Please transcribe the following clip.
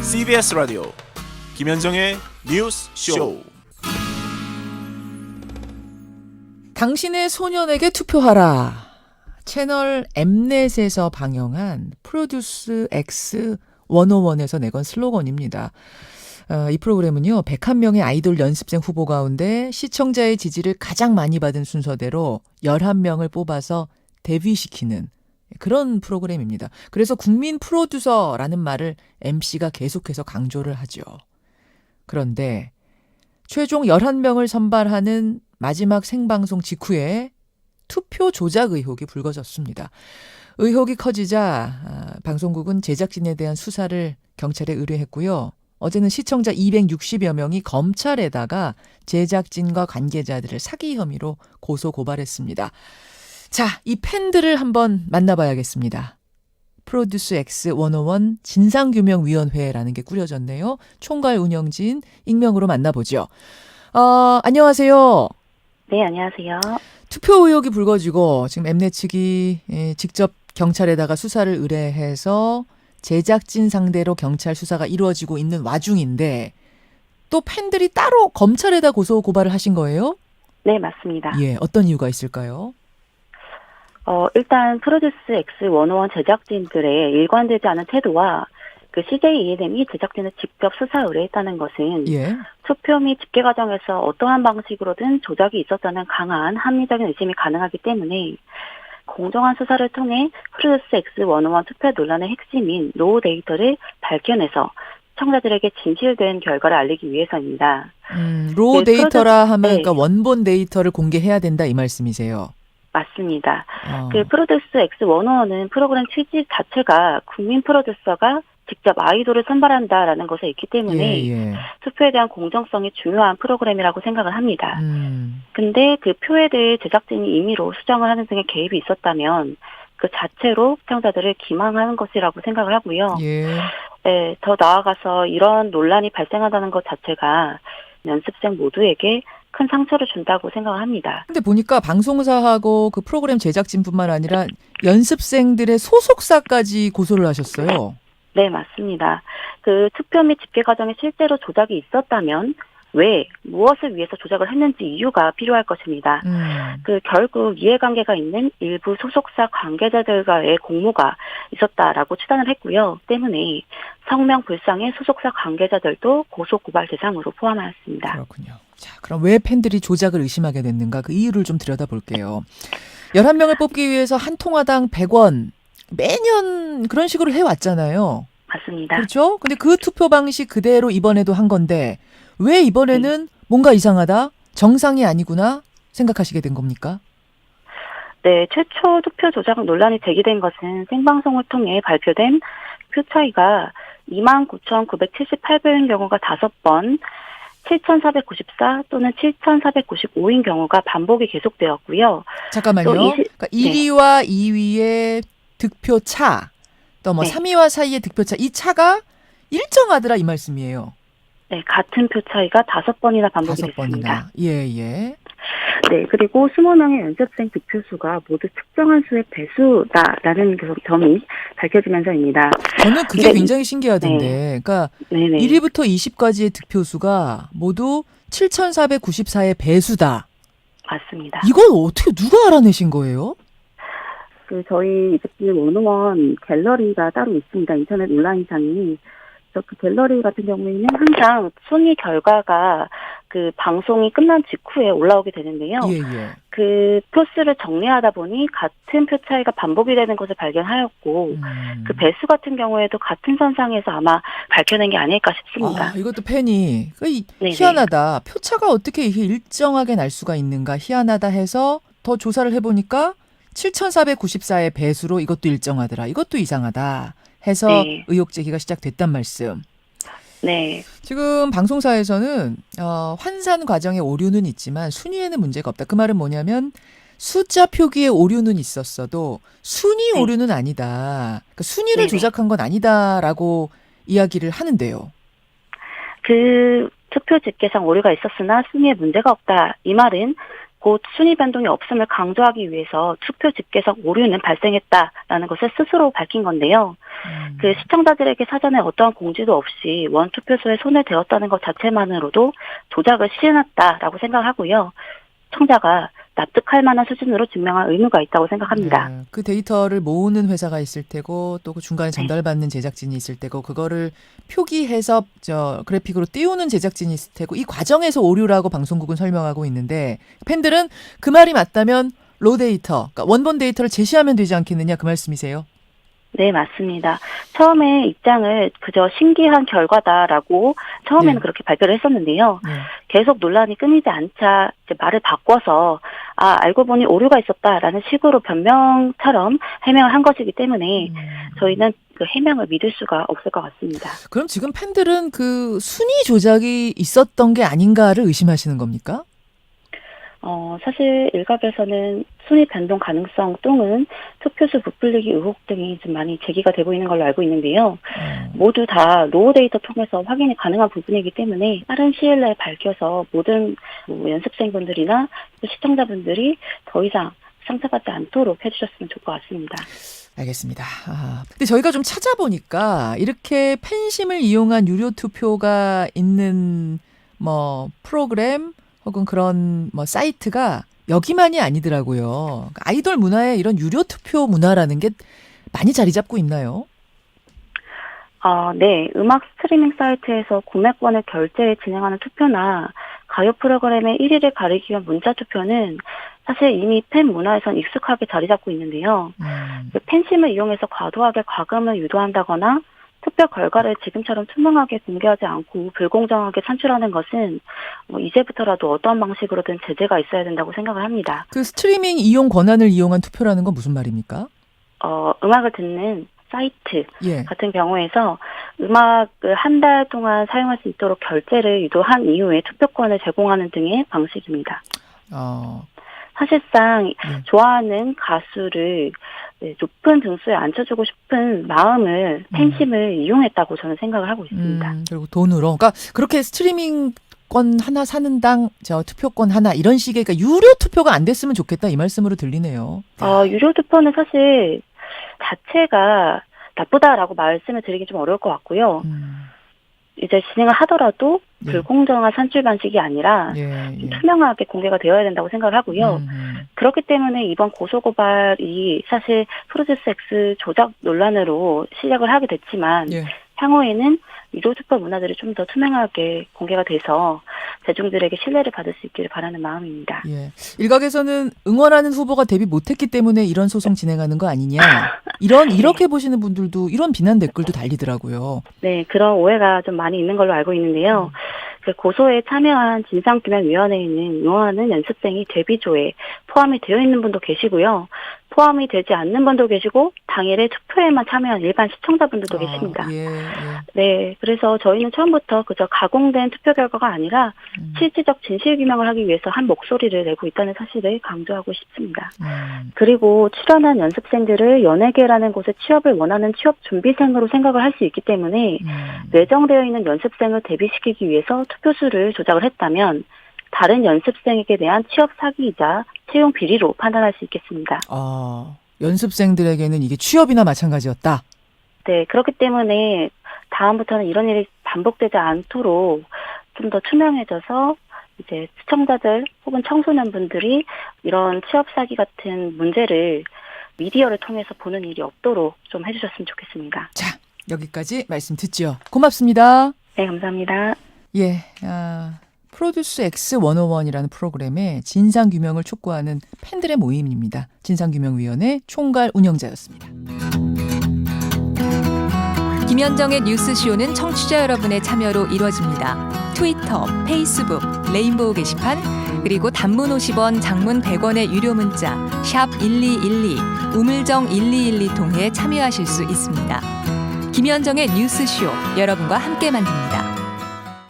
CBS 라디오 김현정의 뉴스 쇼. 당신의 소년에게 투표하라. 채널 엠넷에서 방영한 프로듀스 X 101에서 내건 슬로건입니다. 이 프로그램은요, 101명의 아이돌 연습생 후보 가운데 시청자의 지지를 가장 많이 받은 순서대로 11명을 뽑아서 데뷔시키는 그런 프로그램입니다. 그래서 국민 프로듀서라는 말을 MC가 계속해서 강조를 하죠. 그런데 최종 11명을 선발하는 마지막 생방송 직후에 투표 조작 의혹이 불거졌습니다. 의혹이 커지자 방송국은 제작진에 대한 수사를 경찰에 의뢰했고요. 어제는 시청자 260여 명이 검찰에다가 제작진과 관계자들을 사기 혐의로 고소 고발했습니다. 자, 이 팬들을 한번 만나봐야겠습니다. 프로듀스 X 101 진상규명위원회라는 게 꾸려졌네요. 총괄 운영진 익명으로 만나보죠. 안녕하세요. 네, 안녕하세요. 투표 의혹이 불거지고 지금 엠넷 측이 직접 경찰에다가 수사를 의뢰해서 제작진 상대로 경찰 수사가 이루어지고 있는 와중인데 또 팬들이 따로 검찰에다 고소 고발을 하신 거예요? 네, 맞습니다. 예, 어떤 이유가 있을까요? 일단 프로듀스 X 101 제작진들의 일관되지 않은 태도와 그 CJ E&M이 제작진을 직접 수사 의뢰했다는 것은 예. 투표 및 집계 과정에서 어떠한 방식으로든 조작이 있었다는 강한 합리적인 의심이 가능하기 때문에 공정한 수사를 통해 프로듀스 X 101 투표 논란의 핵심인 로우 데이터를 밝혀내서 시청자들에게 진실된 결과를 알리기 위해서입니다. 로우 네, 데이터라 하면 네. 그러니까 원본 데이터를 공개해야 된다 이 말씀이세요? 맞습니다. 그 프로듀스 X 101은 프로그램 취지 자체가 국민 프로듀서가 직접 아이돌을 선발한다라는 것에 있기 때문에 예. 투표에 대한 공정성이 중요한 프로그램이라고 생각을 합니다. 근데 그 표에 대해 제작진이 임의로 수정을 하는 등의 개입이 있었다면 그 자체로 시청자들을 기망하는 것이라고 생각을 하고요. 예. 네, 더 나아가서 이런 논란이 발생한다는 것 자체가 연습생 모두에게 큰 상처를 준다고 생각을 합니다. 근데 보니까 방송사하고 그 프로그램 제작진뿐만 아니라 연습생들의 소속사까지 고소를 하셨어요. 네, 맞습니다. 그 투표 및 집계 과정에 실제로 조작이 있었다면 왜, 무엇을 위해서 조작을 했는지 이유가 필요할 것입니다. 그 결국 이해관계가 있는 일부 소속사 관계자들과의 공모가 있었다라고 추단을 했고요. 때문에 성명불상의 소속사 관계자들도 고소고발 대상으로 포함하였습니다. 그렇군요. 자, 그럼 왜 팬들이 조작을 의심하게 됐는가 그 이유를 좀 들여다볼게요. 11명을 뽑기 위해서 한 통화당 100원 매년 그런 식으로 해왔잖아요. 맞습니다. 그렇죠? 근데 그 투표 방식 그대로 이번에도 한 건데 왜 이번에는 뭔가 이상하다? 정상이 아니구나? 생각하시게 된 겁니까? 네, 최초 투표 조작 논란이 제기된 것은 생방송을 통해 발표된 표 차이가 29,978표인 경우가 5번, 7,494 또는 7,495인 경우가 반복이 계속되었고요. 잠깐만요. 그러니까 1위와 2위의 득표 차, 또 뭐 3위와 4위의 득표 차, 이 차가 일정하더라 이 말씀이에요. 네, 같은 표 차이가 5번이나 반복이 됐습니다. 예. 네, 그리고 20명의 연습생 득표수가 모두 측정한 수의 배수다라는 점이 밝혀지면서입니다. 저는 그게 굉장히 신기하던데. 그러니까 1위부터 20까지의 득표수가 모두 7,494의 배수다. 맞습니다. 이걸 어떻게 누가 알아내신 거예요? 저희 이제 101 갤러리가 따로 있습니다. 인터넷 온라인상이. 그 갤러리 같은 경우에는 항상 순위 결과가 그 방송이 끝난 직후에 올라오게 되는데요. 예. 그 표수를 정리하다 보니 같은 표 차이가 반복이 되는 것을 발견하였고 그 배수 같은 경우에도 같은 선상에서 아마 밝혀낸 게 아닐까 싶습니다. 이것도 팬이 희한하다. 표차가 어떻게 이게 일정하게 날 수가 있는가 희한하다 해서 더 조사를 해보니까 7,494의 배수로 이것도 일정하더라. 이것도 이상하다. 해서 의혹 제기가 시작됐단 말씀. 네. 지금 방송사에서는 환산 과정에 오류는 있지만 순위에는 문제가 없다. 그 말은 뭐냐면 숫자 표기에 오류는 있었어도 순위 오류는 아니다. 그러니까 순위를 조작한 건 아니다라고 이야기를 하는데요. 그 투표 집계상 오류가 있었으나 순위에 문제가 없다. 이 말은 곧 순위 변동이 없음을 강조하기 위해서 투표 집계석 오류는 발생했다라는 것을 스스로 밝힌 건데요. 그 시청자들에게 사전에 어떠한 공지도 없이 원 투표소에 손을 대었다는 것 자체만으로도 조작을 시행했다라고 생각하고요. 시청자가 납득할 만한 수준으로 증명할 의무가 있다고 생각합니다. 네, 그 데이터를 모으는 회사가 있을 테고 또 그 중간에 전달받는 제작진이 있을 테고 그거를 표기해서 그래픽으로 띄우는 제작진이 있을 테고 이 과정에서 오류라고 방송국은 설명하고 있는데 팬들은 그 말이 맞다면 로 데이터, 그러니까 원본 데이터를 제시하면 되지 않겠느냐 그 말씀이세요? 네, 맞습니다. 처음에 입장을 그저 신기한 결과다라고 처음에는 네. 그렇게 발표를 했었는데요. 네. 계속 논란이 끊이지 않자 이제 말을 바꿔서 알고 보니 오류가 있었다라는 식으로 변명처럼 해명을 한 것이기 때문에 저희는 그 해명을 믿을 수가 없을 것 같습니다. 그럼 지금 팬들은 그 순위 조작이 있었던 게 아닌가를 의심하시는 겁니까? 사실 일각에서는 순위 변동 가능성 또는 투표수 부풀리기 의혹 등이 좀 많이 제기가 되고 있는 걸로 알고 있는데요. 모두 다 로우 데이터 통해서 확인이 가능한 부분이기 때문에 빠른 시일 내에 밝혀서 모든 연습생분들이나 시청자분들이 더 이상 상처받지 않도록 해주셨으면 좋을 것 같습니다. 알겠습니다. 근데 저희가 좀 찾아보니까 이렇게 팬심을 이용한 유료 투표가 있는 프로그램 혹은 그런 사이트가 여기만이 아니더라고요. 아이돌 문화에 이런 유료 투표 문화라는 게 많이 자리 잡고 있나요? 네. 음악 스트리밍 사이트에서 구매권을 결제해 진행하는 투표나 가요 프로그램의 1위를 가리기 위한 문자 투표는 사실 이미 팬 문화에선 익숙하게 자리 잡고 있는데요. 팬심을 이용해서 과도하게 과금을 유도한다거나 투표 결과를 지금처럼 투명하게 공개하지 않고 불공정하게 산출하는 것은 이제부터라도 어떤 방식으로든 제재가 있어야 된다고 생각을 합니다. 그 스트리밍 이용 권한을 이용한 투표라는 건 무슨 말입니까? 음악을 듣는 사이트 예. 같은 경우에서 음악을 한 달 동안 사용할 수 있도록 결제를 유도한 이후에 투표권을 제공하는 등의 방식입니다. 사실상 좋아하는 가수를 높은 등수에 앉혀주고 싶은 마음을 팬심을 이용했다고 저는 생각을 하고 있습니다. 그리고 돈으로. 그러니까 그렇게 스트리밍권 하나 사는 당 투표권 하나 이런 식의 그러니까 유료 투표가 안 됐으면 좋겠다 이 말씀으로 들리네요. 유료 투표는 사실 자체가 나쁘다라고 말씀을 드리긴 좀 어려울 것 같고요. 이제 진행을 하더라도 불공정한 산출 방식이 아니라 투명하게 공개가 되어야 된다고 생각을 하고요. 그렇기 때문에 이번 고소고발이 사실 프로듀스 X 조작 논란으로 시작을 하게 됐지만 향후에는 유료 투표 문화들이 좀 더 투명하게 공개가 돼서 대중들에게 신뢰를 받을 수 있기를 바라는 마음입니다. 일각에서는 응원하는 후보가 데뷔 못했기 때문에 이런 소송 진행하는 거 아니냐. 이렇게 보시는 분들도 이런 비난 댓글도 달리더라고요. 네, 그런 오해가 좀 많이 있는 걸로 알고 있는데요. 그 고소에 참여한 진상규명위원회에는 응원하는 연습생이 데뷔조에 포함이 되어 있는 분도 계시고요. 포함이 되지 않는 분도 계시고 당일에 투표에만 참여한 일반 시청자분들도 계십니다. 네, 그래서 저희는 처음부터 그저 가공된 투표 결과가 아니라 실질적 진실 규명을 하기 위해서 한 목소리를 내고 있다는 사실을 강조하고 싶습니다. 그리고 출연한 연습생들을 연예계라는 곳에 취업을 원하는 취업 준비생으로 생각을 할 수 있기 때문에 외정되어 있는 연습생을 데뷔시키기 위해서 투표수를 조작을 했다면 다른 연습생에게 대한 취업 사기이자 채용 비리로 판단할 수 있겠습니다. 연습생들에게는 이게 취업이나 마찬가지였다? 네, 그렇기 때문에 다음부터는 이런 일이 반복되지 않도록 좀 더 투명해져서 이제 시청자들 혹은 청소년분들이 이런 취업 사기 같은 문제를 미디어를 통해서 보는 일이 없도록 좀 해주셨으면 좋겠습니다. 자, 여기까지 말씀 듣죠. 고맙습니다. 네, 감사합니다. 프로듀스 X 101이라는 프로그램의 진상규명을 촉구하는 팬들의 모임입니다. 진상규명위원회 총괄 운영자였습니다. 김현정의 뉴스쇼는 청취자 여러분의 참여로 이루어집니다. 트위터, 페이스북, 레인보우 게시판, 그리고 단문 50원, 장문 100원의 유료 문자 샵 1212, 우물정 1212 통해 참여하실 수 있습니다. 김현정의 뉴스쇼, 여러분과 함께 만듭니다.